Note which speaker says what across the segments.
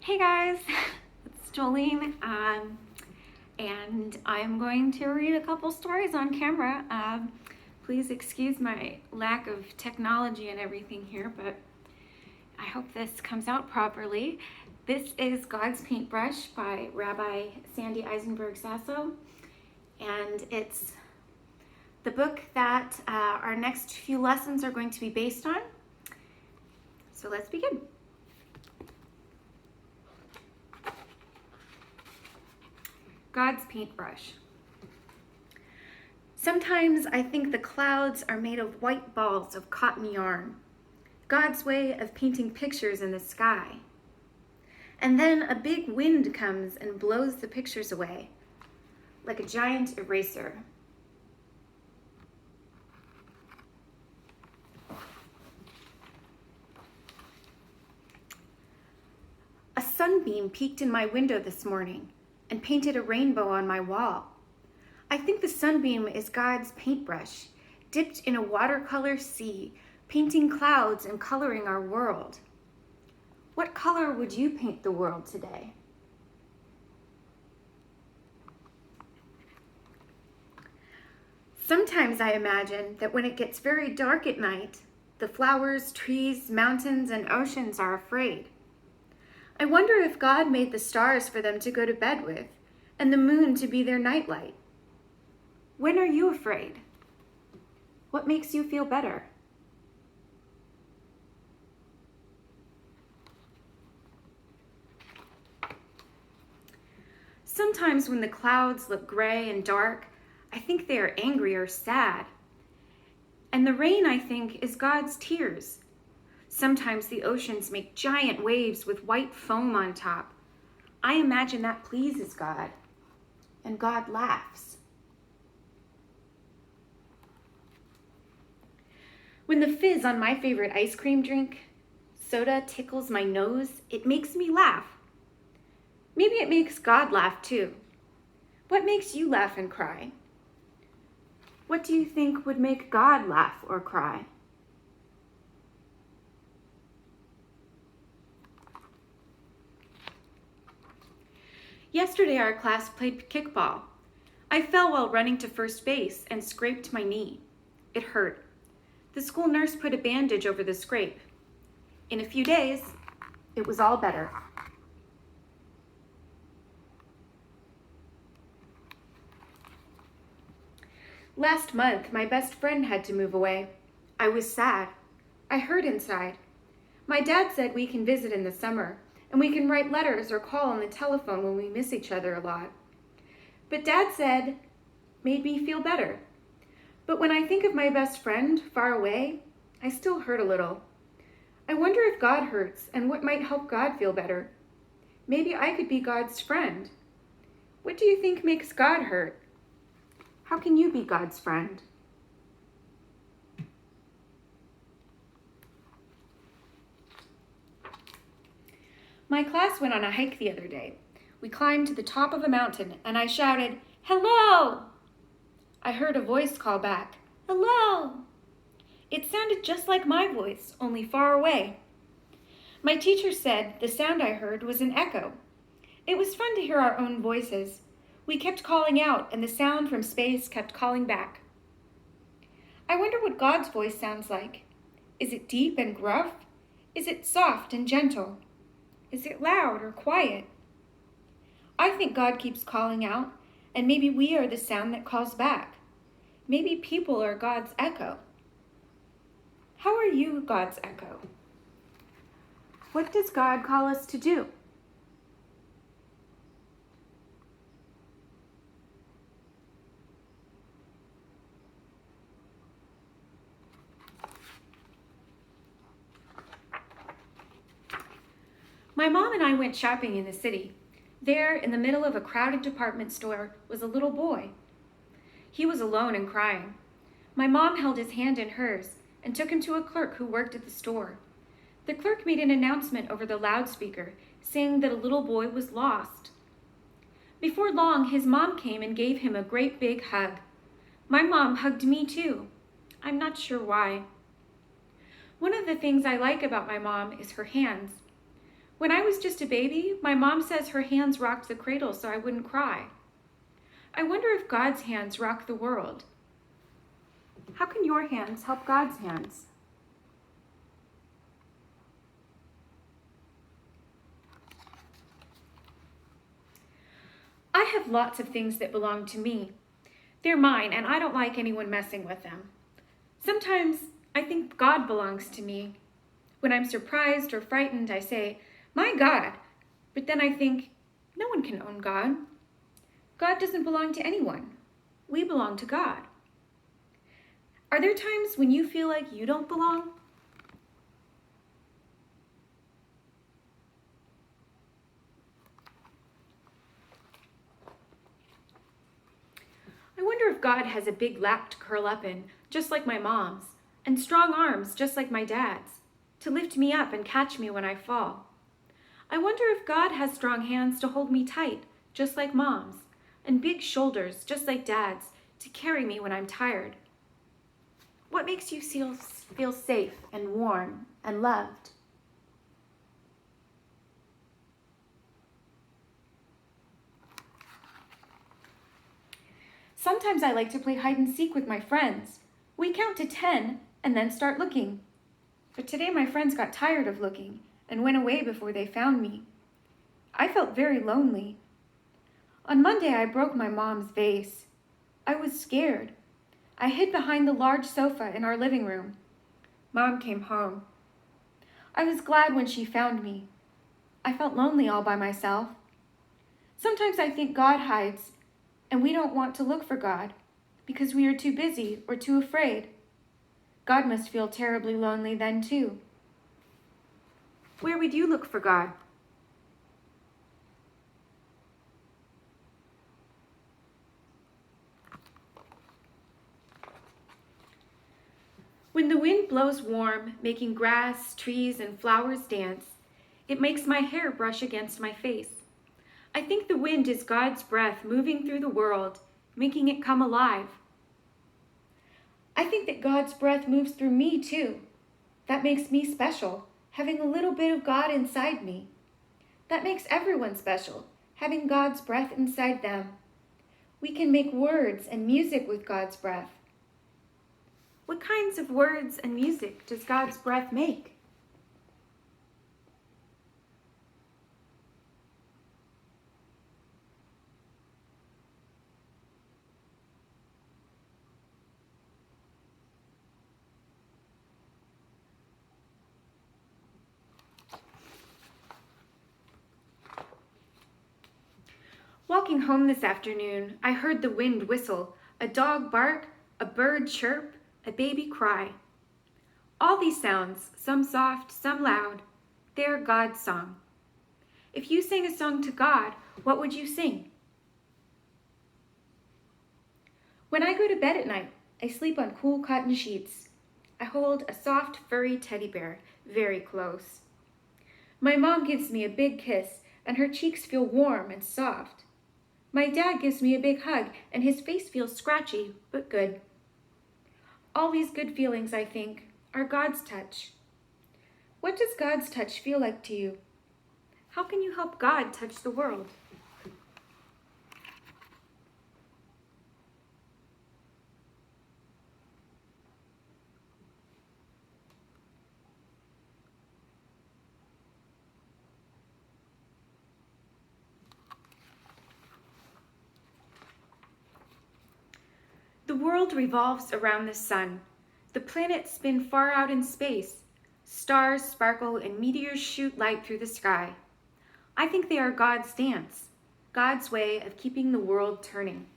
Speaker 1: Hey guys, it's Jolene, and I'm going to read a couple stories on camera. Please excuse my lack of technology and everything here, but I hope this comes out properly. This is God's Paintbrush by Rabbi Sandy Eisenberg Sasso, and it's the book that our next few lessons are going to be based on. So let's begin. God's paintbrush. Sometimes I think the clouds are made of white balls of cotton yarn, God's way of painting pictures in the sky. And then a big wind comes and blows the pictures away, like a giant eraser. A sunbeam peeked in my window this morning and painted a rainbow on my wall. I think the sunbeam is God's paintbrush, dipped in a watercolor sea, painting clouds and coloring our world. What color would you paint the world today? Sometimes I imagine that when it gets very dark at night, the flowers, trees, mountains, and oceans are afraid. I wonder if God made the stars for them to go to bed with, and the moon to be their nightlight. When are you afraid? What makes you feel better? Sometimes when the clouds look gray and dark, I think they are angry or sad. And the rain, I think, is God's tears. Sometimes the oceans make giant waves with white foam on top. I imagine that pleases God, and God laughs. When the fizz on my favorite ice cream drink, soda, tickles my nose, it makes me laugh. Maybe it makes God laugh too. What makes you laugh and cry? What do you think would make God laugh or cry? Yesterday, our class played kickball. I fell while running to first base and scraped my knee. It hurt. The school nurse put a bandage over the scrape. In a few days, it was all better. Last month, my best friend had to move away. I was sad. I hurt inside. My dad said we can visit in the summer, and we can write letters or call on the telephone when we miss each other a lot. But Dad said, made me feel better. But when I think of my best friend far away, I still hurt a little. I wonder if God hurts and what might help God feel better. Maybe I could be God's friend. What do you think makes God hurt? How can you be God's friend? My class went on a hike the other day. We climbed to the top of a mountain and I shouted, "Hello!" I heard a voice call back, "Hello!" It sounded just like my voice, only far away. My teacher said the sound I heard was an echo. It was fun to hear our own voices. We kept calling out and the sound from space kept calling back. I wonder what God's voice sounds like. Is it deep and gruff? Is it soft and gentle? Is it loud or quiet? I think God keeps calling out, and maybe we are the sound that calls back. Maybe people are God's echo. How are you God's echo? What does God call us to do? My mom and I went shopping in the city. There, in the middle of a crowded department store, was a little boy. He was alone and crying. My mom held his hand in hers and took him to a clerk who worked at the store. The clerk made an announcement over the loudspeaker, saying that a little boy was lost. Before long, his mom came and gave him a great big hug. My mom hugged me too. I'm not sure why. One of the things I like about my mom is her hands. When I was just a baby, my mom says her hands rocked the cradle so I wouldn't cry. I wonder if God's hands rock the world. How can your hands help God's hands? I have lots of things that belong to me. They're mine, and I don't like anyone messing with them. Sometimes I think God belongs to me. When I'm surprised or frightened, I say, "My God," but then I think, no one can own God. God doesn't belong to anyone. We belong to God. Are there times when you feel like you don't belong? I wonder if God has a big lap to curl up in, just like my mom's, and strong arms, just like my dad's, to lift me up and catch me when I fall. I wonder if God has strong hands to hold me tight, just like mom's, and big shoulders, just like dad's, to carry me when I'm tired. What makes you feel safe and warm and loved? Sometimes I like to play hide and seek with my friends. We count to 10 and then start looking. But today my friends got tired of looking and went away before they found me. I felt very lonely. On Monday I broke my mom's vase. I was scared. I hid behind the large sofa in our living room. Mom came home. I was glad when she found me. I felt lonely all by myself. Sometimes I think God hides, and we don't want to look for God because we are too busy or too afraid. God must feel terribly lonely then too. Where would you look for God? When the wind blows warm, making grass, trees, and flowers dance, it makes my hair brush against my face. I think the wind is God's breath moving through the world, making it come alive. I think that God's breath moves through me too. That makes me special, having a little bit of God inside me. That makes everyone special, having God's breath inside them. We can make words and music with God's breath. What kinds of words and music does God's breath make? Walking home this afternoon, I heard the wind whistle, a dog bark, a bird chirp, a baby cry. All these sounds, some soft, some loud, they're God's song. If you sang a song to God, what would you sing? When I go to bed at night, I sleep on cool cotton sheets. I hold a soft, furry teddy bear very close. My mom gives me a big kiss, and her cheeks feel warm and soft. My dad gives me a big hug, and his face feels scratchy, but good. All these good feelings, I think, are God's touch. What does God's touch feel like to you? How can you help God touch the world? The world revolves around the sun. The planets spin far out in space. Stars sparkle and meteors shoot light through the sky. I think they are God's dance, God's way of keeping the world turning.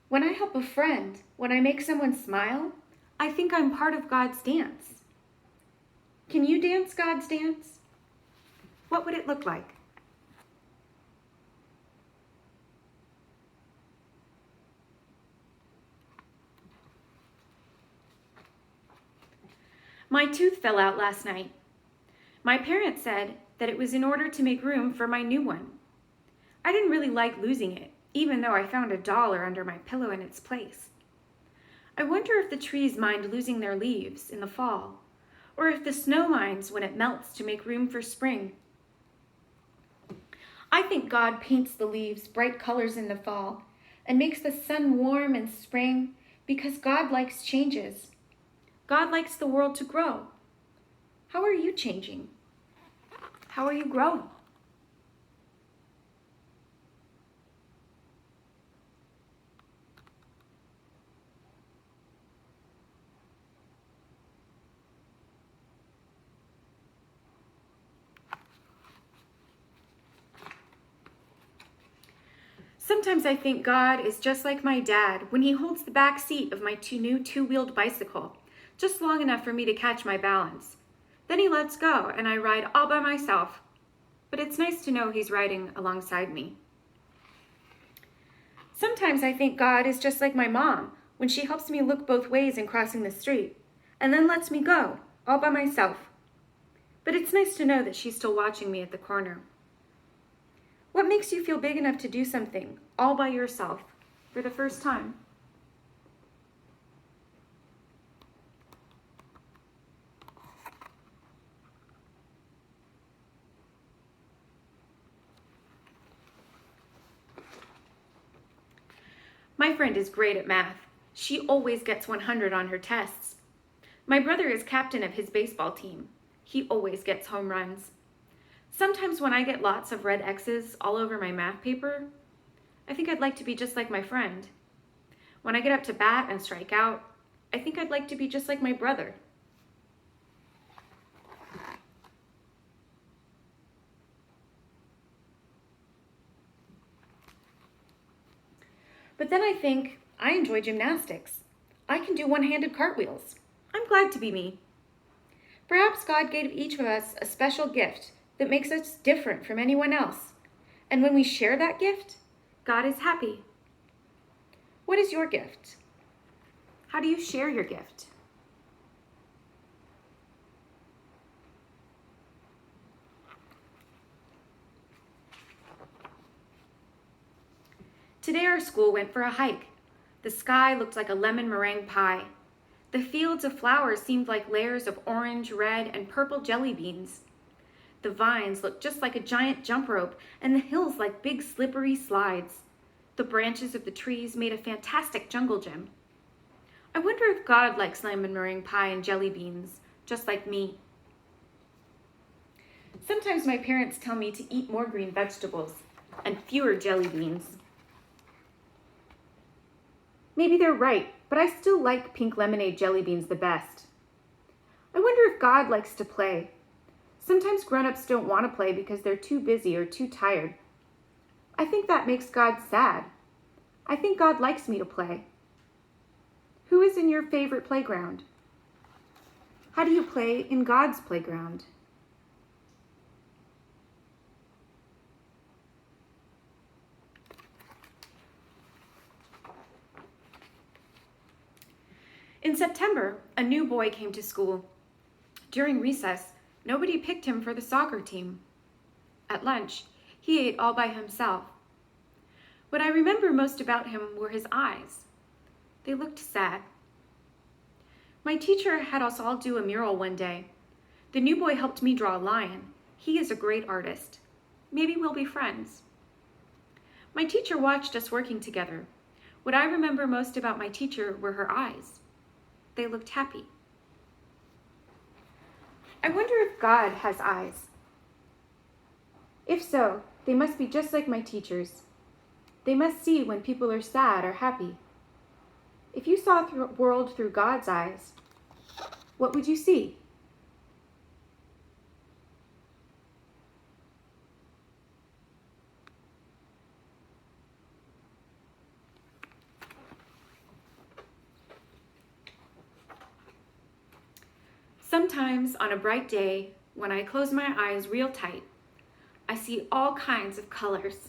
Speaker 1: When I help a friend, when I make someone smile, I think I'm part of God's dance. Can you dance God's dance? What would it look like? My tooth fell out last night. My parents said that it was in order to make room for my new one. I didn't really like losing it, even though I found $1 under my pillow in its place. I wonder if the trees mind losing their leaves in the fall, or if the snow minds when it melts to make room for spring. I think God paints the leaves bright colors in the fall and makes the sun warm in spring because God likes changes. God likes the world to grow. How are you changing? How are you growing? Sometimes I think God is just like my dad when he holds the back seat of my new two-wheeled bicycle, just long enough for me to catch my balance. Then he lets go and I ride all by myself. But it's nice to know he's riding alongside me. Sometimes I think God is just like my mom when she helps me look both ways in crossing the street and then lets me go all by myself. But it's nice to know that she's still watching me at the corner. What makes you feel big enough to do something all by yourself for the first time? My friend is great at math. She always gets 100 on her tests. My brother is captain of his baseball team. He always gets home runs. Sometimes when I get lots of red X's all over my math paper, I think I'd like to be just like my friend. When I get up to bat and strike out, I think I'd like to be just like my brother. But then I think I enjoy gymnastics. I can do one-handed cartwheels. I'm glad to be me. Perhaps God gave each of us a special gift that makes us different from anyone else. And when we share that gift, God is happy. What is your gift? How do you share your gift? Today our school went for a hike. The sky looked like a lemon meringue pie. The fields of flowers seemed like layers of orange, red, and purple jelly beans. The vines looked just like a giant jump rope, and the hills like big slippery slides. The branches of the trees made a fantastic jungle gym. I wonder if God likes lemon meringue pie and jelly beans, just like me. Sometimes my parents tell me to eat more green vegetables and fewer jelly beans. Maybe they're right, but I still like pink lemonade jelly beans the best. I wonder if God likes to play. Sometimes grown-ups don't want to play because they're too busy or too tired. I think that makes God sad. I think God likes me to play. Who is in your favorite playground? How do you play in God's playground? In September, a new boy came to school. During recess, nobody picked him for the soccer team. At lunch, he ate all by himself. What I remember most about him were his eyes. They looked sad. My teacher had us all do a mural one day. The new boy helped me draw a lion. He is a great artist. Maybe we'll be friends. My teacher watched us working together. What I remember most about my teacher were her eyes. They looked happy. I wonder if God has eyes. If so, they must be just like my teacher's. They must see when people are sad or happy. If you saw the world through God's eyes, what would you see? Sometimes on a bright day, when I close my eyes real tight, I see all kinds of colors.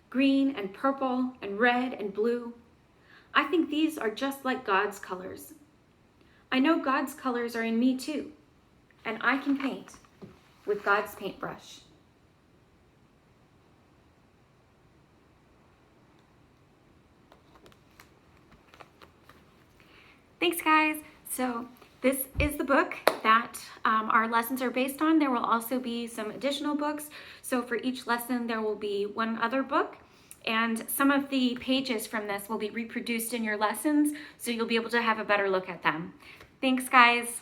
Speaker 1: Green and purple and red and blue. I think these are just like God's colors. I know God's colors are in me too, and I can paint with God's paintbrush. Thanks, guys. So this is the book that our lessons are based on. There will also be some additional books. So for each lesson, there will be one other book. And some of the pages from this will be reproduced in your lessons, so you'll be able to have a better look at them. Thanks, guys.